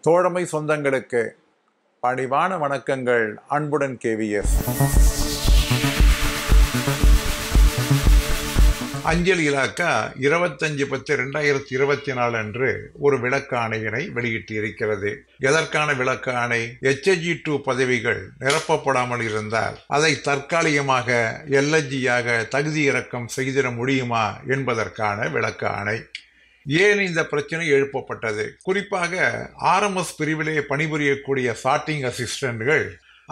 தோழமை சொந்தங்களுக்கு பணிவான வணக்கங்கள். அன்புடன் கேவிஎஸ். அஞ்சல் இலாக்கா 25/10/2024 அன்று ஒரு விளக்க ஆணையினை வெளியிட்டு இருக்கிறது. எதற்கான விளக்க ஆணை? HG2 பதவிகள் நிரப்பப்படாமல் இருந்தால் அதை தற்காலிகமாக LHGயாக தகுதி இறக்கம் செய்திட முடியுமா என்பதற்கான விளக்க ஆணை. ஏன் இந்த பிரச்சனை எழுப்பப்பட்டது? குறிப்பாக RMS பிரிவிலே பணிபுரியக்கூடிய சார்ட்டிங் அசிஸ்டன்ட்கள்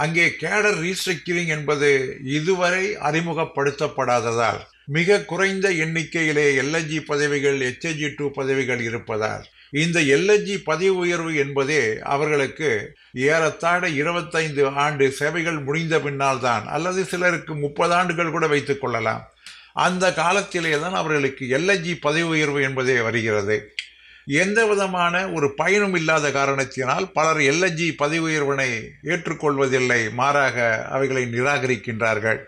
அங்கே கேடர் ரீஸ்ட்ரக்சரிங் என்பது இதுவரை அறிமுகப்படுத்தப்படாததால் மிக குறைந்த எண்ணிக்கையிலே LHG பதவிகள், HG2 பதவிகள் இருப்பதால் இந்த LHG பதவி உயர்வு என்பதே அவர்களுக்கு ஏறத்தாழ 25 ஆண்டு சேவைகள் முடிந்த பின்னால் தான், அல்லது சிலருக்கு 30 ஆண்டுகள் கூட வைத்துக் கொள்ளலாம். அந்த காலத்திலே தான் அவர்களுக்கு LHG பதவி உயர்வு என்பதே வருகிறது. எந்த விதமான ஒரு பயனும் இல்லாத காரணத்தினால் பலர் LHG பதவி உயர்வினை ஏற்றுக்கொள்வதில்லை, மாறாக அவைகளை நிராகரிக்கின்றார்கள்.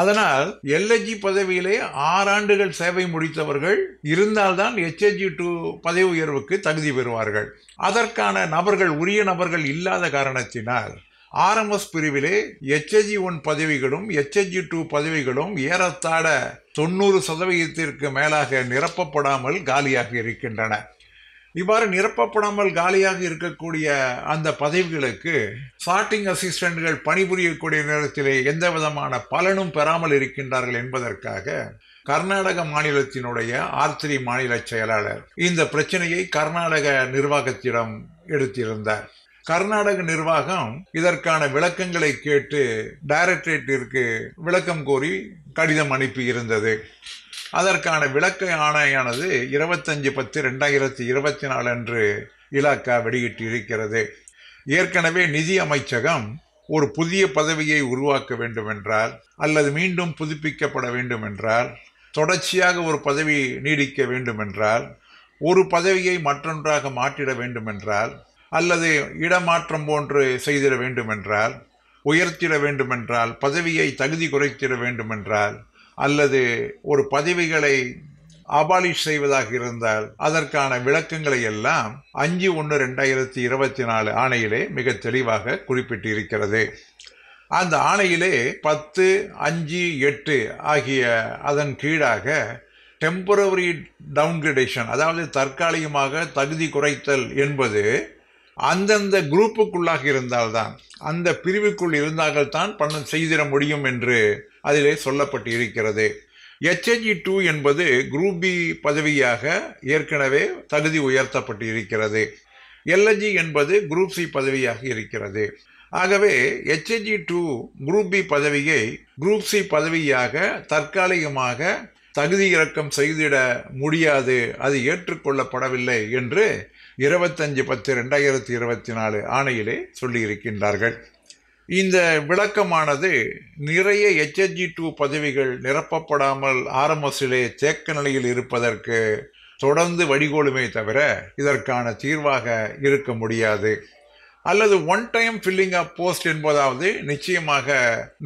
அதனால் LHG பதவியிலே 6 ஆண்டுகள் சேவை முடித்தவர்கள் இருந்தால்தான் HG2 பதவி உயர்வுக்கு தகுதி பெறுவார்கள். அதற்கான நபர்கள், உரிய நபர்கள் இல்லாத காரணத்தினால் RMS பிரிவிலே HG1 பதவிகளும் HG2 பதவிகளும் ஏறத்தாழ 90% மேலாக நிரப்பப்படாமல் காலியாக இருக்கின்றன. இவ்வாறு நிரப்பப்படாமல் காலியாக இருக்கக்கூடிய அந்த பதவிகளுக்கு சார்ட்டிங் அசிஸ்டன்ட்கள் பணிபுரியக்கூடிய நேரத்திலே எந்த விதமான பலனும் பெறாமல் இருக்கின்றார்கள் என்பதற்காக கர்நாடக மாநிலத்தினுடைய R3 மாநில செயலாளர் இந்த பிரச்சனையை கர்நாடக நிர்வாகத்திடம் எடுத்திருந்தார். கர்நாடக நிர்வாகம் இதற்கான விளக்கங்களை கேட்டு டைரக்டரேட்டிற்கு விளக்கம் கோரி கடிதம் அனுப்பி இருந்தது. அதற்கான விளக்க ஆணையானது 25/10/2024 அன்று இலாக்கா வெளியிட்டு இருக்கிறது. ஏற்கனவே நிதி அமைச்சகம் ஒரு புதிய பதவியை உருவாக்க வேண்டுமென்றால் அல்லது மீண்டும் புதுப்பிக்கப்பட வேண்டுமென்றால், தொடர்ச்சியாக ஒரு பதவி நீடிக்க வேண்டுமென்றால், ஒரு பதவியை மற்றொன்றாக மாற்றிட வேண்டுமென்றால், அல்லது இடமாற்றம் போன்று செய்திட வேண்டுமென்றால், உயர்த்திட வேண்டுமென்றால், பதவியை தகுதி குறைத்திட வேண்டுமென்றால், அல்லது ஒரு பதவிகளை அபாலிஷ் செய்வதாக இருந்தால் அதற்கான விளக்கங்களை எல்லாம் 5/1/2024 ஆணையிலே மிக தெளிவாக குறிப்பிட்டிருக்கிறது. அந்த ஆணையிலே 10, 5, 8 ஆகிய அதன் கீழாக டெம்பரரி டவுன்கிரேடேஷன், அதாவது தற்காலிகமாக தகுதி குறைத்தல் என்பது அந்தந்த குரூப்புக்குள்ளாக இருந்தால்தான், அந்த பிரிவுக்குள் இருந்தால்தான் செய்திட முடியும் என்று அதிலே சொல்லப்பட்டு இருக்கிறது. HG2 என்பது குரூப் பி பதவியாக ஏற்கனவே தகுதி உயர்த்தப்பட்டு இருக்கிறது. LHG என்பது குரூப் சி பதவியாக இருக்கிறது. ஆகவே HG2 குரூப் பி பதவியை குரூப் சி பதவியாக தற்காலிகமாக தகுதி இறக்கம் செய்திட முடியாது, அது ஏற்றுக்கொள்ளப்படவில்லை என்று 25/10/2024 ஆணையிலே சொல்லியிருக்கின்றார்கள். இந்த விளக்கமானது நிறைய HG2 பதவிகள் நிரப்பப்படாமல் RMSலே தேக்க நிலையில் இருப்பதற்கு தொடர்ந்து வழிகோலுமே தவிர இதற்கான தீர்வாக இருக்க முடியாது. அல்லது one time filling of post என்பதாவது நிச்சயமாக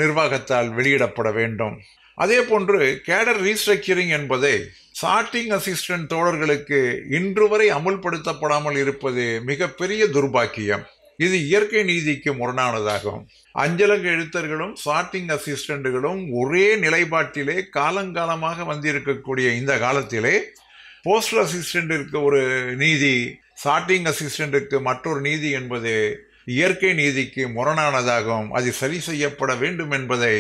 நிர்வாகத்தால் வெளியிடப்பட வேண்டும். அதே போன்று கேடர் ரீஸ்ட்ரக்சரிங் என்பதை சார்ட்டிங் அசிஸ்டன்ட் தோழர்களுக்கு இன்று வரை அமுல்படுத்தப்படாமல் இருப்பது மிகப்பெரிய துர்பாக்கியம். இது இயற்கை நீதிக்கு முரணானதாகும். அஞ்சலக எழுத்தர்களும் சார்ட்டிங் அசிஸ்டன்ட்களும் ஒரே நிலைப்பாட்டிலே காலங்காலமாக வந்திருக்கக்கூடிய இந்த காலத்திலே போஸ்டல் அசிஸ்டன்ட்டிற்கு ஒரு நீதி, சார்ட்டிங் அசிஸ்டன்ட்டுக்கு மற்றொரு நீதி என்பது இயற்கை நீதிக்கு முரணானதாகும். அது சரி செய்யப்பட வேண்டும் என்பதை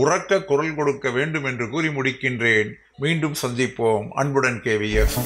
உரக்க குரல் கொடுக்க வேண்டும் என்று கூறி முடிக்கின்றேன். மீண்டும் சந்திப்போம். அன்புடன் கேவிஎஸ்.